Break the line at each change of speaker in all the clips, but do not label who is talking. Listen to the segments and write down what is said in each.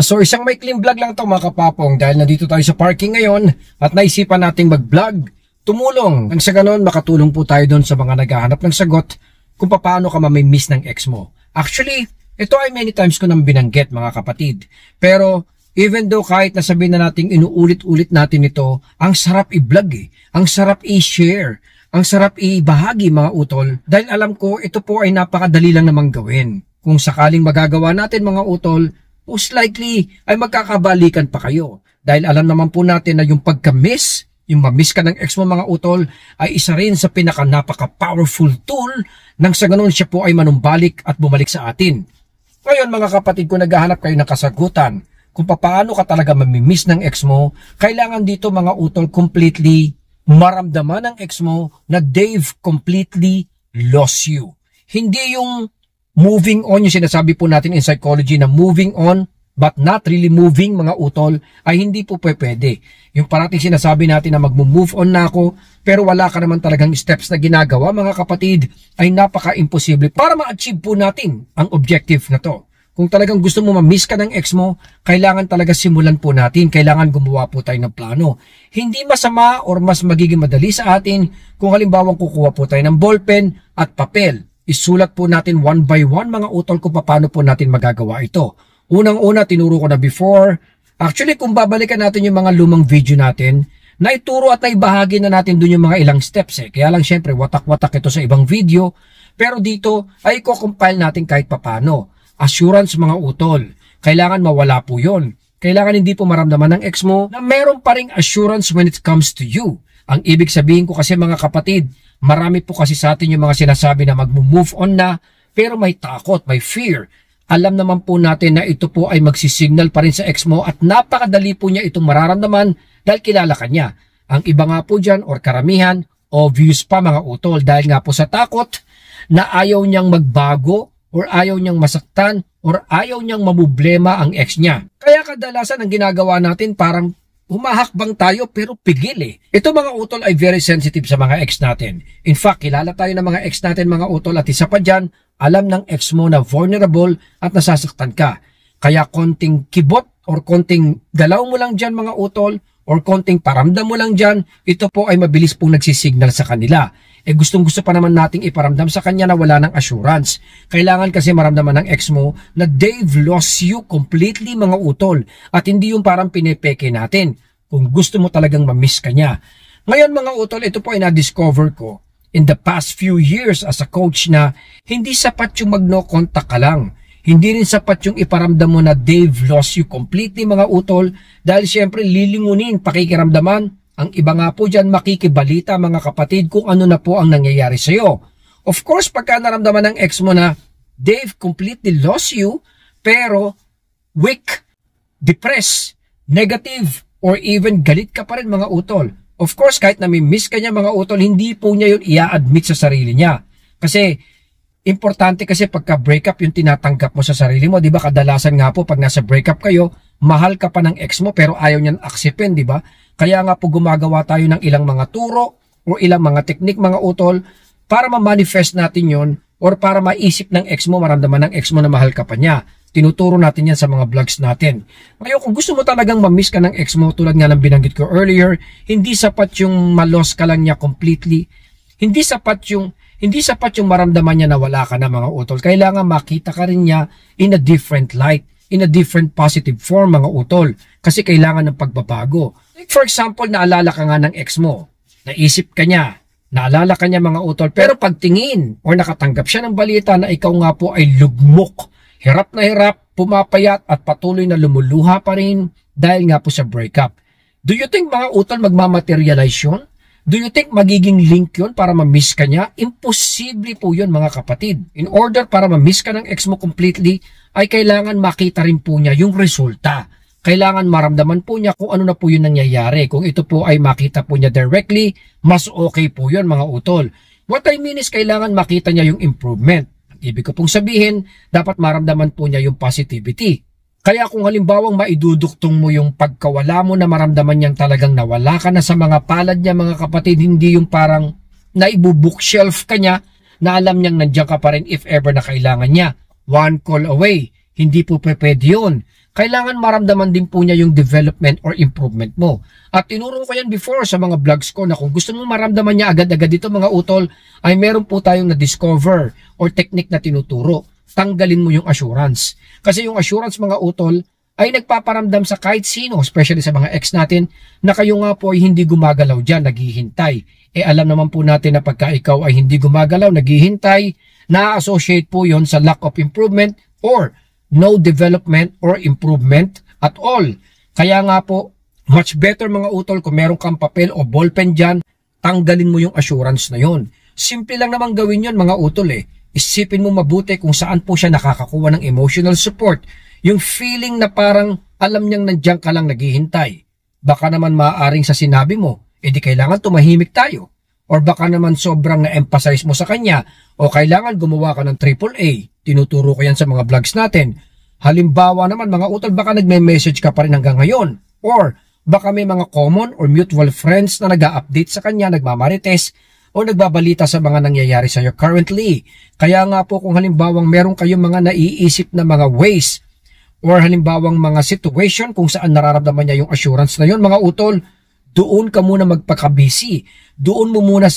So isang maikling vlog lang to mga kapapong dahil nandito tayo sa parking ngayon at naisipan nating mag-vlog. Tumulong nang sa ganon makatulong po tayo doon sa mga naghahanap ng sagot kung paano ka mamimiss ng ex mo. Actually, ito ay many times ko nang binanggit mga kapatid. Pero even though kahit nasabihin na nating inuulit-ulit natin ito, ang sarap i-vlog ang sarap i-share, ang sarap i-bahagi mga utol dahil alam ko ito po ay napakadali lang namang gawin. Kung sakaling magagawa natin mga utol, most likely ay magkakabalikan pa kayo. Dahil alam naman po natin na yung pagka-miss, yung ma-miss ka ng ex mo mga utol, ay isa rin sa pinaka-napaka-powerful tool nang sa ganun siya po ay manumbalik at bumalik sa atin. Ngayon mga kapatid, kung naghahanap kayo ng kasagutan kung paano ka talaga mamimiss ng ex mo, kailangan dito mga utol completely maramdaman ng ex mo na they've completely lost you. Hindi yung moving on, yung sinasabi po natin in psychology na moving on but not really moving mga utol, ay hindi po pwede. Yung parating sinasabi natin na mag-move on na ako pero wala ka naman talagang steps na ginagawa mga kapatid, ay napaka-imposible para ma-achieve po natin ang objective na to. Kung talagang gusto mo ma-miss ka ng ex mo, kailangan talaga simulan po natin, kailangan gumawa po tayo ng plano. Hindi masama or mas magiging madali sa atin kung halimbawa kukuha po tayo ng ballpen at papel. Isulat po natin one by one mga utol kung paano po natin magagawa ito. Unang-una, tinuro ko na before. Actually, kung babalikan natin yung mga lumang video natin, naituro at naibahagi na natin dun yung mga ilang steps Kaya lang syempre, watak-watak ito sa ibang video. Pero dito, ay i-compile natin kahit papano. Assurance mga utol. Kailangan mawala po yun. Kailangan hindi po maramdaman ng ex mo na meron pa ring assurance when it comes to you. Ang ibig sabihin ko kasi mga kapatid, marami po kasi sa atin yung mga sinasabi na mag-move on na, pero may takot, may fear. Alam naman po natin na ito po ay magsisignal pa rin sa ex mo at napakadali po niya itong mararamdaman dahil kilala ka niya. Ang iba nga po dyan or karamihan, obvious pa mga utol dahil nga po sa takot na ayaw niyang magbago or ayaw niyang masaktan or ayaw niyang mamublema ang ex niya. Kaya kadalasan ang ginagawa natin parang humahakbang tayo pero pigil Ito mga utol ay very sensitive sa mga ex natin. In fact, kilala tayo ng mga ex natin mga utol at isa pa dyan, alam ng ex mo na vulnerable at nasasaktan ka. Kaya konting kibot or konting galaw mo lang dyan mga utol or konting paramdam mo lang dyan, ito po ay mabilis pong nagsisignal sa kanila. Gustong-gusto pa naman nating iparamdam sa kanya na wala ng assurance. Kailangan kasi maramdaman ng ex mo na they've lost you completely mga utol at hindi yung parang pinepeke natin kung gusto mo talagang ma-miss ka niya. Ngayon mga utol, ito po ay na-discover ko in the past few years as a coach na hindi sapat yung mag-no contact ka lang. Hindi rin sapat yung iparamdam mo na they've lost you completely mga utol dahil syempre lilingunin, pakikiramdaman. Ang iba nga po dyan makikibalita mga kapatid kung ano na po ang nangyayari sa iyo. Of course, pagka naramdaman ng ex mo na they've completely lost you, pero weak, depressed, negative, or even galit ka pa rin mga utol. Of course, kahit nami-miss ka niya mga utol, hindi po niya yun i-admit sa sarili niya. Kasi, importante kasi pagka breakup yung tinatanggap mo sa sarili mo, di ba? Kadalasan nga po pag nasa breakup kayo, mahal ka pa ng ex mo pero ayaw niyan aksipin, di ba? Kaya nga po gumagawa tayo ng ilang mga turo o ilang mga teknik mga utol para ma-manifest natin yon or para maisip ng ex mo, maramdaman ng ex mo na mahal ka pa niya. Tinuturo natin yan sa mga vlogs natin. Ngayon, kung gusto mo talagang ma-miss ka ng ex mo, tulad nga ng binanggit ko earlier, hindi sapat yung ma-loss ka lang niya completely. Hindi sapat yung maramdaman niya na wala ka na mga utol. Kailangan makita ka rin niya in a different light, in a different positive form mga utol. Kasi kailangan ng pagbabago. Like for example, naalala ka nga ng ex mo. Naisip ka niya. Naalala ka niya mga utol. Pero pagtingin or nakatanggap siya ng balita na ikaw nga po ay lugmok. Hirap na hirap, pumapayat at patuloy na lumuluha pa rin dahil nga po sa breakup. Do you think mga utol magmamaterialize yun? Do you think magiging link yun para ma-miss ka niya? Imposible po yun mga kapatid. In order para ma-miss ka ng ex mo completely, ay kailangan makita rin po niya yung resulta. Kailangan maramdaman po niya kung ano na po yun nangyayari. Kung ito po ay makita po niya directly, mas okay po yun mga utol. What I mean is kailangan makita niya yung improvement. Ibig ko pong sabihin, dapat maramdaman po niya yung positivity. Kaya kung halimbawang maiduduktong mo yung pagkawala mo na maramdaman niyang talagang nawala ka na sa mga palad niya mga kapatid, hindi yung parang naibubookshelf ka niya na alam niyang nandiyan ka pa rin if ever na kailangan niya. One call away. Hindi po pwede yun. Kailangan maramdaman din po niya yung development or improvement mo. At tinuro ko yan before sa mga vlogs ko na kung gusto mo maramdaman niya agad-agad dito mga utol, ay meron po tayong na-discover or technique na tinuturo. Tanggalin mo yung assurance. Kasi yung assurance mga utol ay nagpaparamdam sa kahit sino, especially sa mga ex natin, na kayo nga po ay hindi gumagalaw dyan, naghihintay. Alam naman po natin na pagka ikaw ay hindi gumagalaw, naghihintay, na-associate po yon sa lack of improvement or no development or improvement at all. Kaya nga po, much better mga utol kung meron kang papel o ballpen dyan, tanggalin mo yung assurance na yon. Simple lang naman gawin yon mga utol Isipin mo mabuti kung saan po siya nakakakuha ng emotional support. Yung feeling na parang alam niyang nandiyan ka lang naghihintay. Baka naman maaaring sa sinabi mo, di kailangan tumahimik tayo. Or baka naman sobrang na-emphasize mo sa kanya o kailangan gumawa ka ng AAA. Tinuturo ko yan sa mga vlogs natin. Halimbawa naman mga utol, baka nagme-message ka pa rin hanggang ngayon. Or baka may mga common or mutual friends na nag-a-update sa kanya, nagmamarites o nagbabalita sa mga nangyayari sa iyo currently. Kaya nga po kung halimbawang meron kayong mga naiisip na mga ways or halimbawang mga situation kung saan nararamdaman niya yung assurance na yun mga utol, doon ka muna magpaka-busy. Doon mo muna,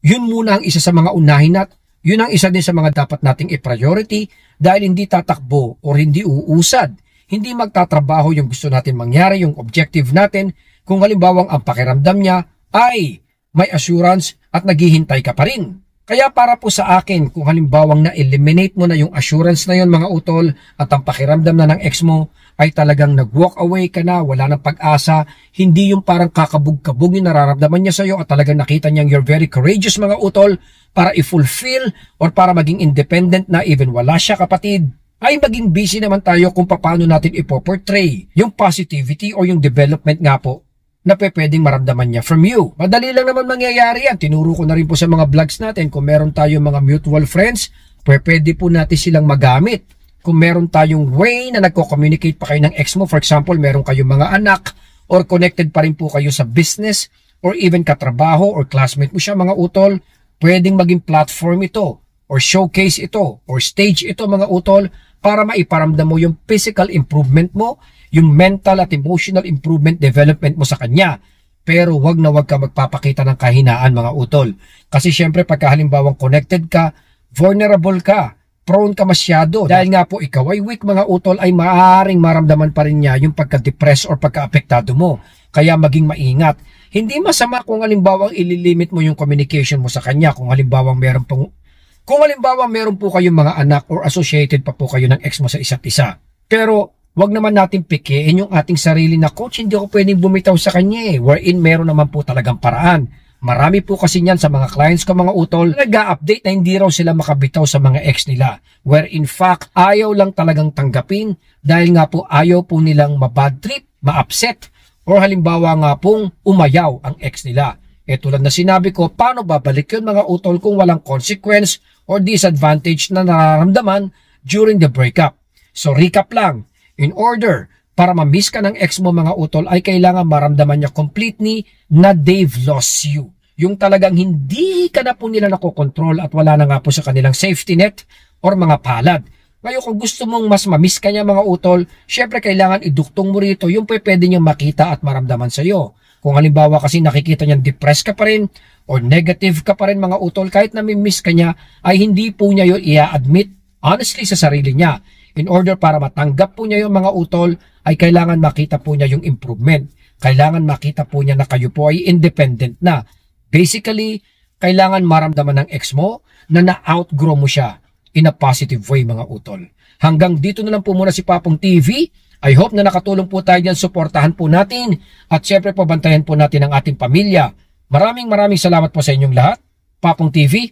yun muna ang isa sa mga unahin at yun ang isa din sa mga dapat nating i-priority dahil hindi tatakbo o hindi uusad. Hindi magtatrabaho yung gusto natin mangyari, yung objective natin kung halimbawang ang pakiramdam niya ay may assurance at naghihintay ka pa rin. Kaya para po sa akin, kung halimbawang na-eliminate mo na yung assurance na yun mga utol at ang pakiramdam na ng ex mo ay talagang nag-walk away ka na, wala ng pag-asa, hindi yung parang kakabog-kabog yung nararamdaman niya sa'yo at talagang nakita niyang you're very courageous mga utol para i-fulfill or para maging independent na even wala siya kapatid, ay maging busy naman tayo kung paano natin ipoportray yung positivity o yung development nga po na pwedeng maramdaman niya from you. Madali lang naman mangyayari yan. Tinuro ko na rin po sa mga vlogs natin. Kung meron tayong mga mutual friends, pwede po natin silang magamit. Kung meron tayong way na nagko-communicate pa kayo ng ex mo, for example, meron kayong mga anak or connected pa rin po kayo sa business or even katrabaho or classmate mo siya mga utol, pwedeng maging platform ito or showcase ito or stage ito mga utol para maiparamdam mo yung physical improvement mo, yung mental at emotional improvement development mo sa kanya. Pero wag na wag ka magpapakita ng kahinaan mga utol. Kasi syempre pagka halimbawang connected ka, vulnerable ka, prone ka masyado. Dahil nga po ikaw ay weak mga utol ay maaaring maramdaman pa rin niya yung pagka-depress or pagka-apektado mo. Kaya maging maingat. Hindi masama kung halimbawang ililimit mo yung communication mo sa kanya. Kung halimbawang meron po kayong mga anak or associated pa po kayo ng ex mo sa isa't isa. Pero wag naman natin pikiin yung ating sarili na coach, hindi ako pwedeng bumitaw sa kanya wherein meron naman po talagang paraan. Marami po kasi niyan sa mga clients ko mga utol, nag-a-update na hindi raw sila makabitaw sa mga ex nila. Where in fact, ayaw lang talagang tanggapin dahil nga po ayaw po nilang mabad trip, ma-upset, or halimbawa nga pong umayaw ang ex nila. Tulad na sinabi ko, paano babalik yun mga utol kung walang consequence or disadvantage na nararamdaman during the breakup? So recap lang. In order para ma-miss ka ng ex mo mga utol ay kailangan maramdaman niya completely na they've lost you. Yung talagang hindi ka na po nila nakokontrol at wala na nga po sa kanilang safety net or mga palad. Ngayon kung gusto mong mas ma-miss ka niya mga utol, syempre kailangan iduktong mo rito yung pwede niyang makita at maramdaman sa iyo. Kung halimbawa kasi nakikita niyang depressed ka pa rin or negative ka pa rin mga utol, kahit na mi-miss ka niya ay hindi po niya yun i-admit honestly sa sarili niya. In order para matanggap po niya yung mga utol, ay kailangan makita po niya yung improvement. Kailangan makita po niya na kayo po ay independent na. Basically, kailangan maramdaman ng ex mo na na-outgrow mo siya in a positive way mga utol. Hanggang dito na lang po muna si Papong TV. I hope na nakatulong po tayo dyan. Suportahan po natin at syempre po bantayan po natin ang ating pamilya. Maraming salamat po sa inyong lahat. Papong TV,